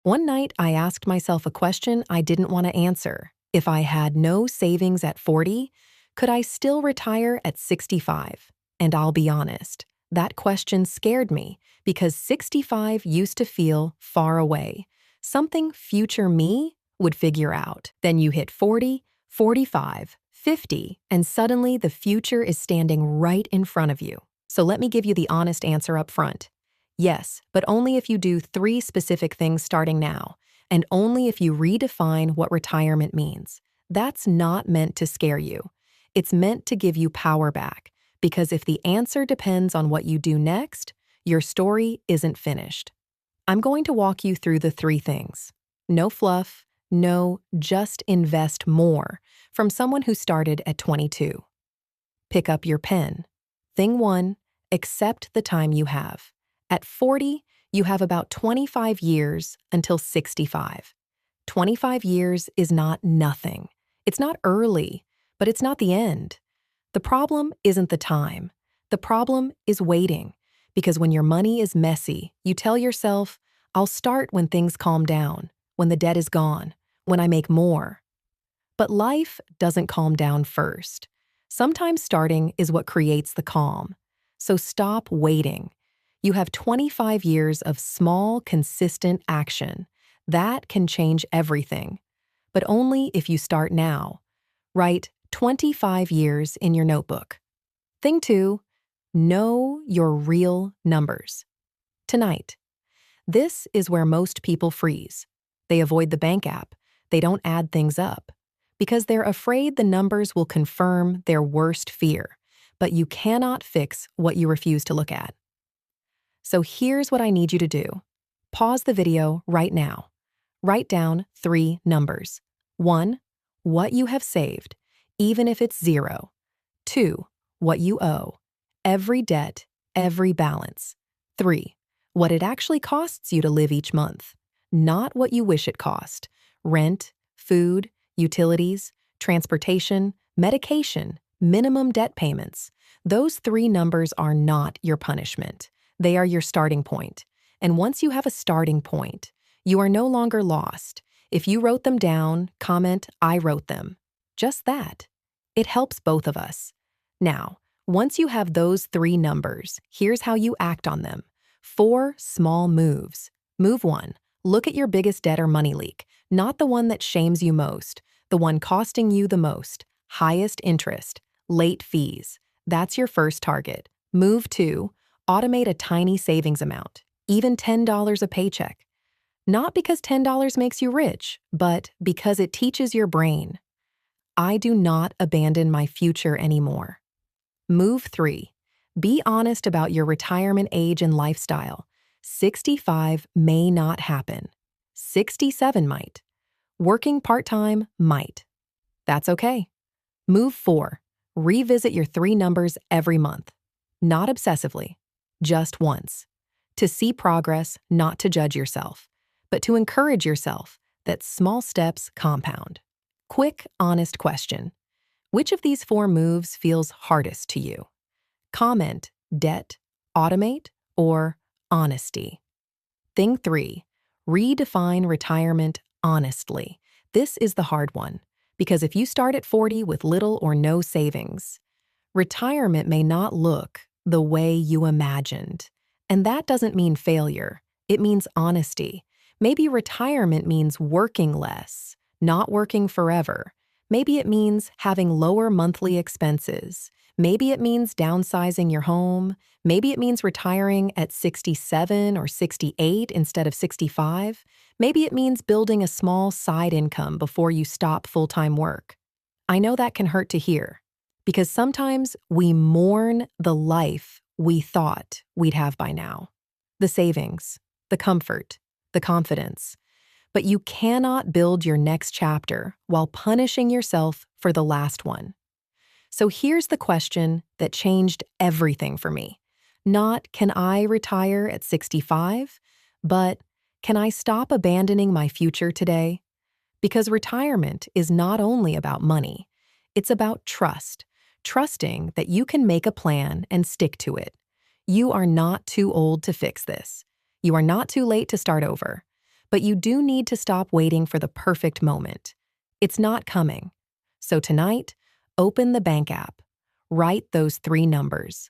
One night, I asked myself a question I didn't want to answer. If I had no savings at 40, could I still retire at 65? And I'll be honest, that question scared me because 65 used to feel far away, something future me would figure out. Then you hit 40, 45, 50, and suddenly the future is standing right in front of you. So let me give you the honest answer up front. Yes, but only if you do 3 specific things starting now, and only if you redefine what retirement means. That's not meant to scare you. It's meant to give you power back, because if the answer depends on what you do next, your story isn't finished. I'm going to walk you through the 3 things. No fluff, no just invest more, from someone who started at 22. Pick up your pen. Thing 1, accept the time you have. At 40, you have about 25 years until 65. 25 years is not nothing. It's not early, but it's not the end. The problem isn't the time. The problem is waiting, because when your money is messy, you tell yourself, I'll start when things calm down, when the debt is gone, when I make more. But life doesn't calm down first. Sometimes starting is what creates the calm. So stop waiting. You have 25 years of small, consistent action. That can change everything. But only if you start now. Write 25 years in your notebook. Thing 2, know your real numbers. Tonight. This is where most people freeze. They avoid the bank app. They don't add things up, because they're afraid the numbers will confirm their worst fear. But you cannot fix what you refuse to look at. So here's what I need you to do. Pause the video right now. Write down 3 numbers. 1, what you have saved, even if it's 0. 2, what you owe, every debt, every balance. 3, what it actually costs you to live each month, not what you wish it cost. Rent, food, utilities, transportation, medication, minimum debt payments. Those 3 numbers are not your punishment. They are your starting point. And once you have a starting point, you are no longer lost. If you wrote them down, comment, I wrote them. Just that. It helps both of us. Now, once you have those 3 numbers, here's how you act on them. 4 small moves. Move 1. Look at your biggest debt or money leak, not the one that shames you most, the one costing you the most, highest interest, late fees. That's your first target. Move 2. Automate a tiny savings amount, even $10 a paycheck. Not because $10 makes you rich, but because it teaches your brain. I do not abandon my future anymore. Move 3. Be honest about your retirement age and lifestyle. 65 may not happen. 67 might. Working part-time might. That's okay. Move 4. Revisit your 3 numbers every month. Not obsessively. Just once. To see progress, not to judge yourself, but to encourage yourself that small steps compound. Quick, honest question. Which of these 4 moves feels hardest to you? Comment, debt, automate, or honesty. Thing 3, redefine retirement honestly. This is the hard one, because if you start at 40 with little or no savings, retirement may not look the way you imagined. And that doesn't mean failure. It means honesty. Maybe retirement means working less, not working forever. Maybe it means having lower monthly expenses. Maybe it means downsizing your home. Maybe it means retiring at 67 or 68 instead of 65. Maybe it means building a small side income before you stop full-time work. I know that can hurt to hear, because sometimes we mourn the life we thought we'd have by now. The savings, the comfort, the confidence. But you cannot build your next chapter while punishing yourself for the last one. So here's the question that changed everything for me. Not, can I retire at 65? But, can I stop abandoning my future today? Because retirement is not only about money. It's about trust. Trusting that you can make a plan and stick to it. You are not too old to fix this. You are not too late to start over. but you do need to stop waiting for the perfect moment. It's not coming. So tonight, open the bank app. Write those 3 numbers.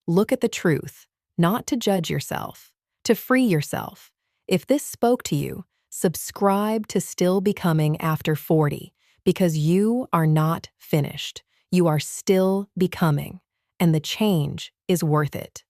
Look at the truth, not to judge yourself, to free yourself. If this spoke to you, subscribe to Still Becoming After 40 because you are not finished. You are still becoming, and the change is worth it.